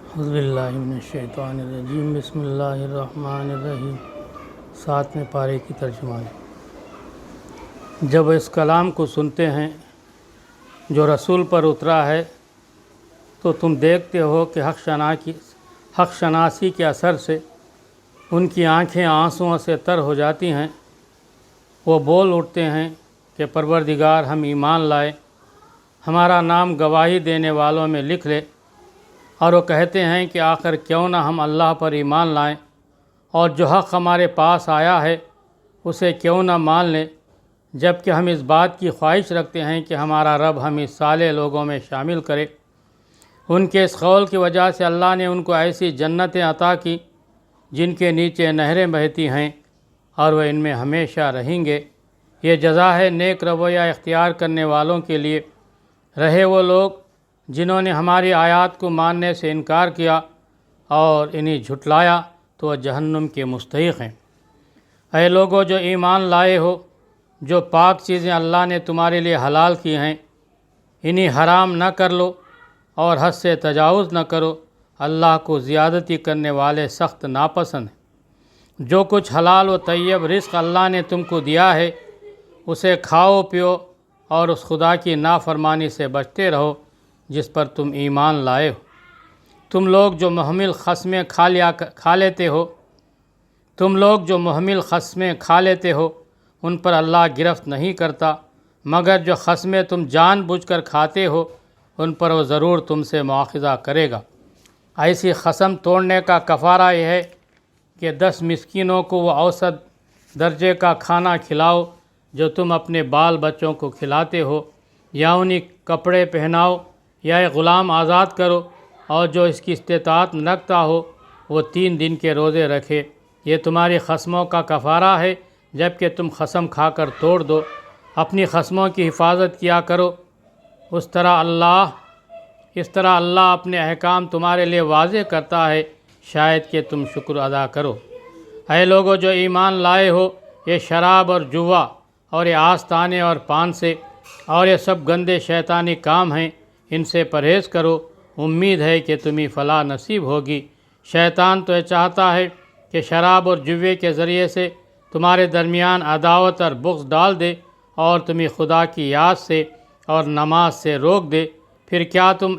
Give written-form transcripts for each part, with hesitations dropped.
اعوذ باللہ من الشیطان الرجیم بسم اللہ الرحمن الرحیم 7ویں پارے کی ترجمان۔ جب اس کلام کو سنتے ہیں جو رسول پر اترا ہے تو تم دیکھتے ہو کہ حق شناسی کے اثر سے ان کی آنکھیں آنسوؤں سے تر ہو جاتی ہیں۔ وہ بول اٹھتے ہیں کہ پروردگار ہم ایمان لائے، ہمارا نام گواہی دینے والوں میں لکھ لے۔ اور وہ کہتے ہیں کہ آخر کیوں نہ ہم اللہ پر ایمان لائیں اور جو حق ہمارے پاس آیا ہے اسے کیوں نہ مان لیں، جبکہ ہم اس بات کی خواہش رکھتے ہیں کہ ہمارا رب ہمیں صالح لوگوں میں شامل کرے۔ ان کے اس قول کی وجہ سے اللہ نے ان کو ایسی جنتیں عطا کی جن کے نیچے نہریں بہتی ہیں اور وہ ان میں ہمیشہ رہیں گے۔ یہ جزا ہے نیک رویہ اختیار کرنے والوں کے لیے۔ رہے وہ لوگ جنہوں نے ہماری آیات کو ماننے سے انکار کیا اور انہیں جھٹلایا تو وہ جہنم کے مستحق ہیں۔ اے لوگو جو ایمان لائے ہو، جو پاک چیزیں اللہ نے تمہارے لیے حلال کی ہیں انہیں حرام نہ کر لو اور حد سے تجاوز نہ کرو۔ اللہ کو زیادتی کرنے والے سخت ناپسند ہیں۔ جو کچھ حلال و طیب رزق اللہ نے تم کو دیا ہے اسے کھاؤ پیو اور اس خدا کی نافرمانی سے بچتے رہو جس پر تم ایمان لائے ہو۔ تم لوگ جو محمل قسمیں کھا لیتے ہو ان پر اللہ گرفت نہیں کرتا، مگر جو قسمیں تم جان بوجھ کر کھاتے ہو ان پر وہ ضرور تم سے مواخذہ کرے گا۔ ایسی قسم توڑنے کا کفارہ یہ ہے کہ 10 مسکینوں کو وہ اوسط درجے کا کھانا کھلاؤ جو تم اپنے بال بچوں کو کھلاتے ہو، یا انہیں کپڑے پہناؤ یا ایک غلام آزاد کرو، اور جو اس کی استطاعت نہ رکھتا ہو وہ 3 دن کے روزے رکھے۔ یہ تمہاری قسموں کا کفارہ ہے جبکہ تم قسم کھا کر توڑ دو۔ اپنی قسموں کی حفاظت کیا کرو، اس طرح اللہ اپنے احکام تمہارے لیے واضح کرتا ہے، شاید کہ تم شکر ادا کرو۔ اے لوگو جو ایمان لائے ہو، یہ شراب اور جوا اور یہ آستانے اور پان سے اور یہ سب گندے شیطانی کام ہیں، ان سے پرہیز کرو۔ امید ہے کہ تمہیں فلاح نصیب ہوگی۔ شیطان تو یہ چاہتا ہے کہ شراب اور جوے کے ذریعے سے تمہارے درمیان عداوت اور بغض ڈال دے اور تمہیں خدا کی یاد سے اور نماز سے روک دے۔ پھر کیا تم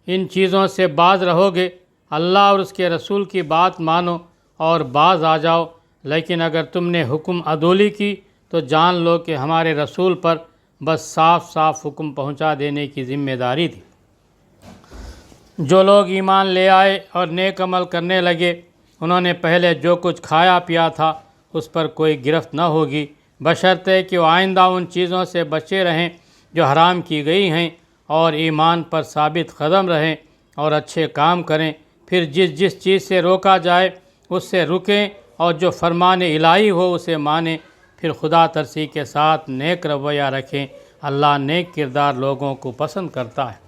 ان چیزوں سے باز رہو گے؟ اللہ اور اس کے رسول کی بات مانو اور باز آ جاؤ۔ لیکن اگر تم نے حکم عدولی کی تو جان لو کہ ہمارے رسول پر بس صاف حکم پہنچا دینے کی ذمہ داری تھی۔ جو لوگ ایمان لے آئے اور نیک عمل کرنے لگے انہوں نے پہلے جو کچھ کھایا پیا تھا اس پر کوئی گرفت نہ ہوگی، بشرطے کہ وہ آئندہ ان چیزوں سے بچے رہیں جو حرام کی گئی ہیں اور ایمان پر ثابت قدم رہیں اور اچھے کام کریں۔ پھر جس چیز سے روکا جائے اس سے رکیں اور جو فرمان الہی ہو اسے مانیں۔ پھر خدا ترسی کے ساتھ نیک رویہ رکھیں، اللہ نیک کردار لوگوں کو پسند کرتا ہے۔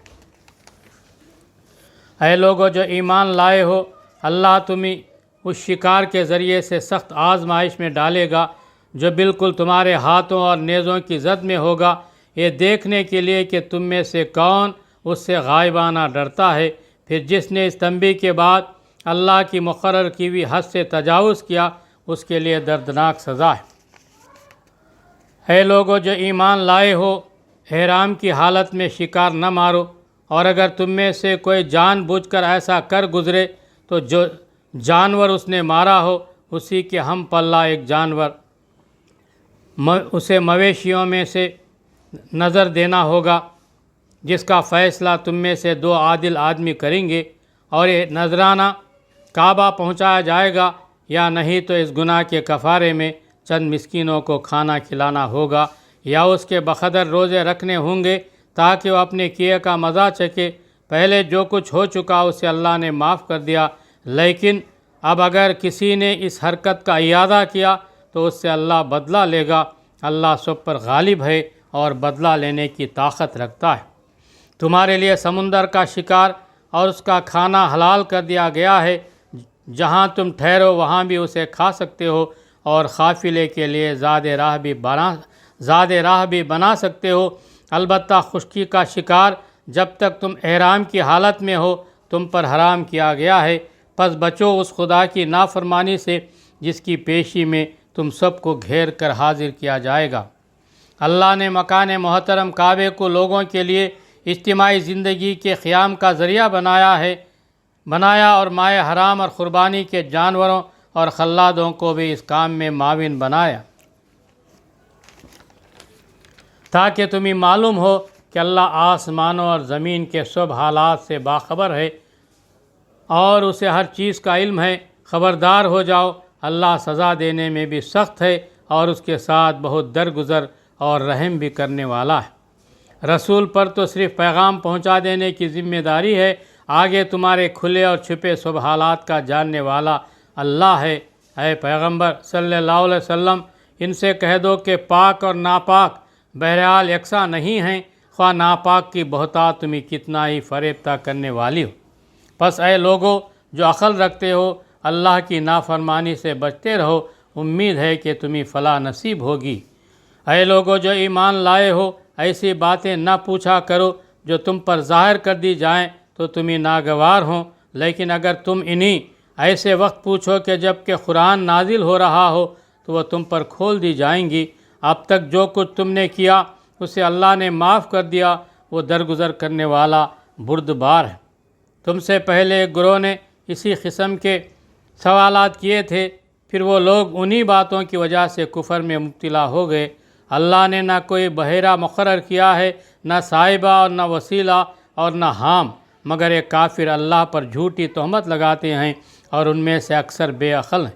اے لوگو جو ایمان لائے ہو، اللہ تمہیں اس شکار کے ذریعے سے سخت آزمائش میں ڈالے گا جو بالکل تمہارے ہاتھوں اور نیزوں کی زد میں ہوگا، یہ دیکھنے کے لیے کہ تم میں سے کون اس سے غائبانہ ڈرتا ہے۔ پھر جس نے اس تنبیہ کے بعد اللہ کی مقرر کی ہوئی حد سے تجاوز کیا اس کے لیے دردناک سزا ہے۔ اے لوگو جو ایمان لائے ہو، احرام کی حالت میں شکار نہ مارو، اور اگر تم میں سے کوئی جان بوجھ کر ایسا کر گزرے تو جو جانور اس نے مارا ہو اسی کے ہم پلہ ایک جانور اسے مویشیوں میں سے نظر دینا ہوگا، جس کا فیصلہ تم میں سے 2 عادل آدمی کریں گے، اور یہ نذرانہ کعبہ پہنچایا جائے گا، یا نہیں تو اس گناہ کے کفارے میں چند مسکینوں کو کھانا کھلانا ہوگا، یا اس کے بقدر روزے رکھنے ہوں گے تاکہ وہ اپنے کیے کا مزہ چکے۔ پہلے جو کچھ ہو چکا اسے اللہ نے معاف کر دیا، لیکن اب اگر کسی نے اس حرکت کا اعادہ کیا تو اس سے اللہ بدلہ لے گا۔ اللہ سب پر غالب ہے اور بدلہ لینے کی طاقت رکھتا ہے۔ تمہارے لیے سمندر کا شکار اور اس کا کھانا حلال کر دیا گیا ہے، جہاں تم ٹھہرو وہاں بھی اسے کھا سکتے ہو، اور قافلے کے لیے زاد راہ بھی بنا سکتے ہو۔ البتہ خشکی کا شکار جب تک تم احرام کی حالت میں ہو تم پر حرام کیا گیا ہے، پس بچو اس خدا کی نافرمانی سے جس کی پیشی میں تم سب کو گھیر کر حاضر کیا جائے گا۔ اللہ نے مکان محترم کعبے کو لوگوں کے لیے اجتماعی زندگی کے قیام کا ذریعہ بنایا اور مائع حرام اور قربانی کے جانوروں اور خلادوں کو بھی اس کام میں معاون بنایا، تاکہ تمہیں معلوم ہو کہ اللہ آسمانوں اور زمین کے سب حالات سے باخبر ہے اور اسے ہر چیز کا علم ہے۔ خبردار ہو جاؤ، اللہ سزا دینے میں بھی سخت ہے اور اس کے ساتھ بہت درگزر اور رحم بھی کرنے والا ہے۔ رسول پر تو صرف پیغام پہنچا دینے کی ذمہ داری ہے، آگے تمہارے کھلے اور چھپے سب حالات کا جاننے والا اللہ ہے۔ اے پیغمبر صلی اللہ علیہ وسلم، ان سے کہہ دو کہ پاک اور ناپاک بہرحال یکساں نہیں ہیں، خواہ ناپاک کی بہتات تمہیں کتنا ہی فریبتہ کرنے والی ہو۔ پس اے لوگو جو عقل رکھتے ہو، اللہ کی نافرمانی سے بچتے رہو، امید ہے کہ تمہیں فلاح نصیب ہوگی۔ اے لوگو جو ایمان لائے ہو، ایسی باتیں نہ پوچھا کرو جو تم پر ظاہر کر دی جائیں تو تمہیں ناگوار ہوں، لیکن اگر تم انہی ایسے وقت پوچھو کہ جب کہ قرآن نازل ہو رہا ہو تو وہ تم پر کھول دی جائیں گی۔ اب تک جو کچھ تم نے کیا اسے اللہ نے معاف کر دیا، وہ درگزر کرنے والا بردبار ہے۔ تم سے پہلے ایک گروہ نے اسی قسم کے سوالات کیے تھے، پھر وہ لوگ انہی باتوں کی وجہ سے کفر میں مبتلا ہو گئے۔ اللہ نے نہ کوئی بحیرہ مقرر کیا ہے، نہ صاحبہ اور نہ وسیلہ اور نہ حام، مگر یہ کافر اللہ پر جھوٹی تہمت لگاتے ہیں اور ان میں سے اکثر بے عقل ہیں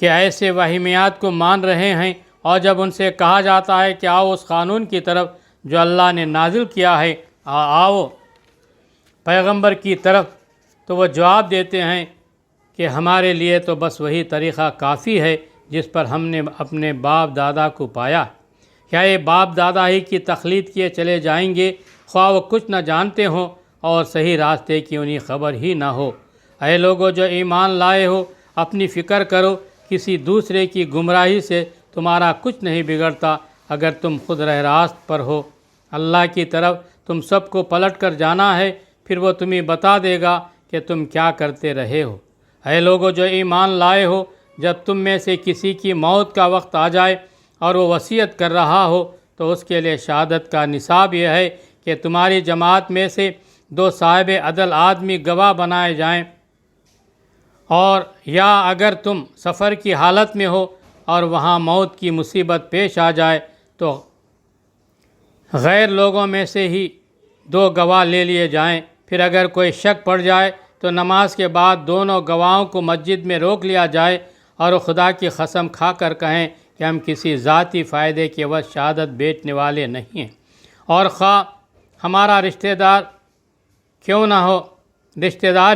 کہ ایسے وہمیات کو مان رہے ہیں، اور جب ان سے کہا جاتا ہے کہ آؤ اس قانون کی طرف جو اللہ نے نازل کیا ہے، آؤ پیغمبر کی طرف، تو وہ جواب دیتے ہیں کہ ہمارے لیے تو بس وہی طریقہ کافی ہے جس پر ہم نے اپنے باپ دادا کو پایا۔ کیا یہ باپ دادا ہی کی تقلید کیے چلے جائیں گے، خواہ وہ کچھ نہ جانتے ہوں اور صحیح راستے کی انہیں خبر ہی نہ ہو۔ اے لوگو جو ایمان لائے ہو، اپنی فکر کرو، کسی دوسرے کی گمراہی سے تمہارا کچھ نہیں بگڑتا اگر تم خود راہ راست پر ہو۔ اللہ کی طرف تم سب کو پلٹ کر جانا ہے، پھر وہ تمہیں بتا دے گا کہ تم کیا کرتے رہے ہو۔ اے لوگو جو ایمان لائے ہو، جب تم میں سے کسی کی موت کا وقت آ جائے اور وہ وصیت کر رہا ہو تو اس کے لیے شہادت کا نصاب یہ ہے کہ تمہاری جماعت میں سے 2 صاحب عدل آدمی گواہ بنائے جائیں، اور یا اگر تم سفر کی حالت میں ہو اور وہاں موت کی مصیبت پیش آ جائے تو غیر لوگوں میں سے ہی 2 گواہ لے لیے جائیں۔ پھر اگر کوئی شک پڑ جائے تو نماز کے بعد دونوں گواہوں کو مسجد میں روک لیا جائے اور وہ خدا کی قسم کھا کر کہیں کہ ہم کسی ذاتی فائدے کے وجہ شہادت بیچنے والے نہیں ہیں، اور خواہ ہمارا رشتہ دار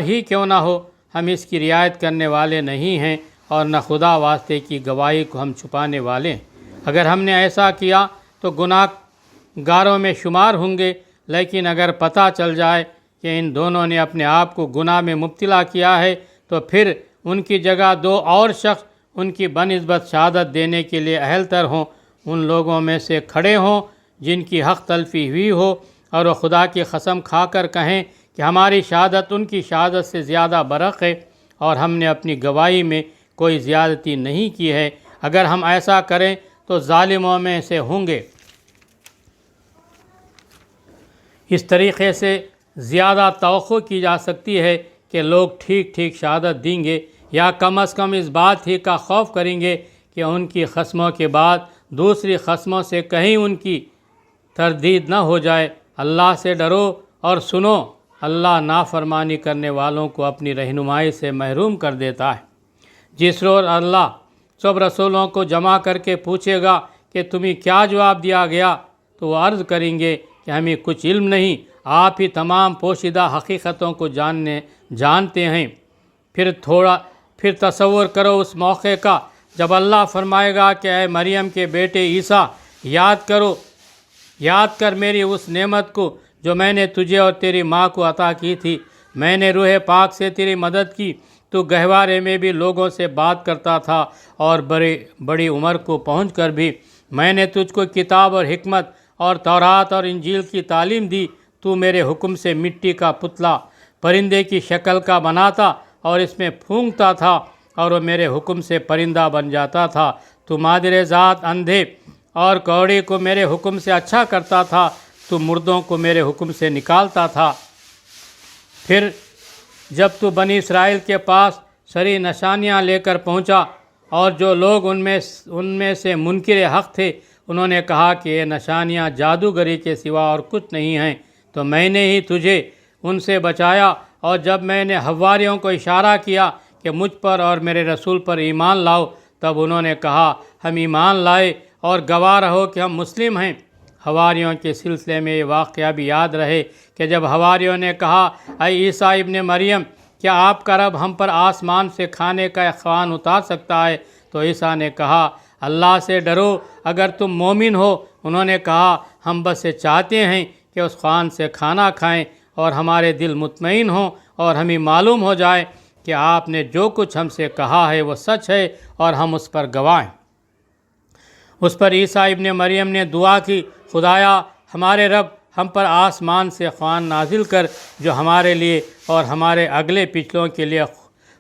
ہی کیوں نہ ہو، ہم اس کی رعایت کرنے والے نہیں ہیں اور نہ خدا واسطے کی گواہی کو ہم چھپانے والے ہیں۔ اگر ہم نے ایسا کیا تو گناہ گاروں میں شمار ہوں گے، لیکن اگر پتہ چل جائے کہ ان دونوں نے اپنے آپ کو گناہ میں مبتلا کیا ہے تو پھر ان کی جگہ 2 اور شخص ان کی بنسبت شہادت دینے کے لیے اہل تر ہوں، ان لوگوں میں سے کھڑے ہوں جن کی حق تلفی ہوئی ہو، اور وہ خدا کی قسم کھا کر کہیں کہ ہماری شہادت ان کی شہادت سے زیادہ برحق ہے اور ہم نے اپنی گواہی میں کوئی زیادتی نہیں کی ہے۔ اگر ہم ایسا کریں تو ظالموں میں سے ہوں گے۔ اس طریقے سے زیادہ توقع کی جا سکتی ہے کہ لوگ ٹھیک ٹھیک شہادت دیں گے، یا کم از کم اس بات ہی کا خوف کریں گے کہ ان کی قسموں کے بعد دوسری قسموں سے کہیں ان کی تردید نہ ہو جائے۔ اللہ سے ڈرو اور سنو، اللہ نافرمانی کرنے والوں کو اپنی رہنمائی سے محروم کر دیتا ہے۔ جس روز اللہ سب رسولوں کو جمع کر کے پوچھے گا کہ تمہیں کیا جواب دیا گیا، تو وہ عرض کریں گے کہ ہمیں کچھ علم نہیں، آپ ہی تمام پوشیدہ حقیقتوں کو جانتے ہیں۔ پھر تصور کرو اس موقع کا جب اللہ فرمائے گا کہ اے مریم کے بیٹے عیسیٰ، یاد کر میری اس نعمت کو جو میں نے تجھے اور تیری ماں کو عطا کی تھی۔ میں نے روح پاک سے تیری مدد کی، تو گہوارے میں بھی لوگوں سے بات کرتا تھا اور بڑی عمر کو پہنچ کر بھی میں نے تجھ کو کتاب اور حکمت اور تورات اور انجیل کی تعلیم دی۔ تو میرے حکم سے مٹی کا پتلا پرندے کی شکل کا بناتا اور اس میں پھونکتا تھا اور وہ میرے حکم سے پرندہ بن جاتا تھا۔ تو مادر ذات اندھے اور کوڑے کو میرے حکم سے اچھا کرتا تھا، تو مردوں کو میرے حکم سے نکالتا تھا۔ پھر جب تو بنی اسرائیل کے پاس سری نشانیاں لے کر پہنچا اور جو لوگ ان میں سے منکر حق تھے انہوں نے کہا کہ یہ نشانیاں جادوگری کے سوا اور کچھ نہیں ہیں، تو میں نے ہی تجھے ان سے بچایا۔ اور جب میں نے حواریوں کو اشارہ کیا کہ مجھ پر اور میرے رسول پر ایمان لاؤ، تب انہوں نے کہا ہم ایمان لائے اور گواہ رہو کہ ہم مسلم ہیں۔ حواریوں کے سلسلے میں یہ واقعہ بھی یاد رہے کہ جب حواریوں نے کہا اے عیسیٰ ابن مریم، کیا آپ کا رب ہم پر آسمان سے کھانے کا ایک خوان اتار سکتا ہے؟ تو عیسیٰ نے کہا اللہ سے ڈرو اگر تم مومن ہو۔ انہوں نے کہا ہم بس یہ چاہتے ہیں کہ اس خوان سے کھانا کھائیں اور ہمارے دل مطمئن ہوں اور ہمیں معلوم ہو جائے کہ آپ نے جو کچھ ہم سے کہا ہے وہ سچ ہے اور ہم اس پر گواہ ہیں۔ اس پر عیسیٰ ابن مریم نے دعا کی، خدایا ہمارے رب ہم پر آسمان سے خوان نازل کر جو ہمارے لیے اور ہمارے اگلے پچھلوں کے لیے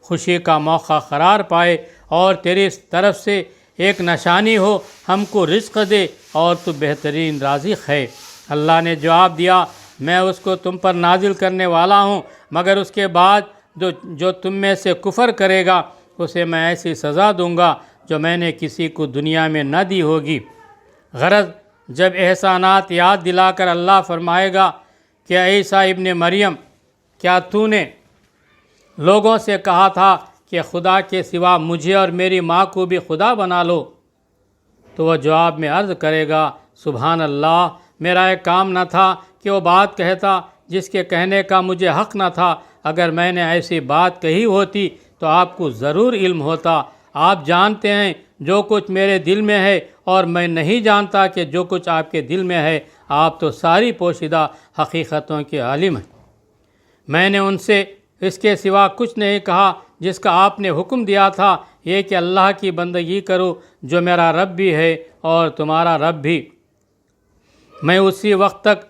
خوشی کا موقع قرار پائے، اور تیری طرف سے ایک نشانی ہو، ہم کو رزق دے اور تو بہترین رازق ہے۔ اللہ نے جواب دیا میں اس کو تم پر نازل کرنے والا ہوں، مگر اس کے بعد جو تم میں سے کفر کرے گا اسے میں ایسی سزا دوں گا جو میں نے کسی کو دنیا میں نہ دی ہوگی۔ غرض جب احسانات یاد دلا کر اللہ فرمائے گا کہ عیسیٰ ابن مریم، کیا تو نے لوگوں سے کہا تھا کہ خدا کے سوا مجھے اور میری ماں کو بھی خدا بنا لو؟ تو وہ جواب میں عرض کرے گا سبحان اللہ، میرا ایک کام نہ تھا کہ وہ بات کہتا جس کے کہنے کا مجھے حق نہ تھا۔ اگر میں نے ایسی بات کہی ہوتی تو آپ کو ضرور علم ہوتا۔ آپ جانتے ہیں جو کچھ میرے دل میں ہے اور میں نہیں جانتا کہ جو کچھ آپ کے دل میں ہے۔ آپ تو ساری پوشیدہ حقیقتوں کے عالم ہیں۔ میں نے ان سے اس کے سوا کچھ نہیں کہا جس کا آپ نے حکم دیا تھا، یہ کہ اللہ کی بندگی کرو جو میرا رب بھی ہے اور تمہارا رب بھی۔ میں اسی وقت تک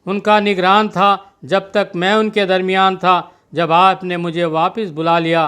ان کا نگران تھا جب تک میں ان کے درمیان تھا۔ جب آپ نے مجھے واپس بلا لیا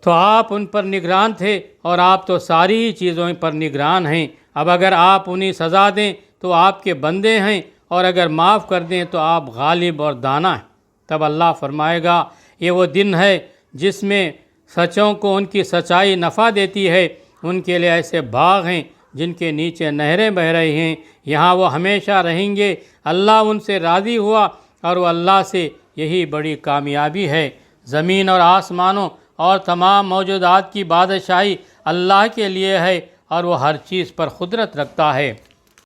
تو آپ ان پر نگران تھے، اور آپ تو ساری ہی چیزوں پر نگران ہیں۔ اب اگر آپ انہیں سزا دیں تو آپ کے بندے ہیں، اور اگر معاف کر دیں تو آپ غالب اور دانا ہیں۔ تب اللہ فرمائے گا یہ وہ دن ہے جس میں سچوں کو ان کی سچائی نفع دیتی ہے۔ ان کے لیے ایسے باغ ہیں جن کے نیچے نہریں بہہ رہی ہیں، یہاں وہ ہمیشہ رہیں گے۔ اللہ ان سے راضی ہوا اور وہ اللہ سے یہی بڑی کامیابی ہے۔ زمین اور آسمانوں اور تمام موجودات کی بادشاہی اللہ کے لیے ہے، اور وہ ہر چیز پر قدرت رکھتا ہے۔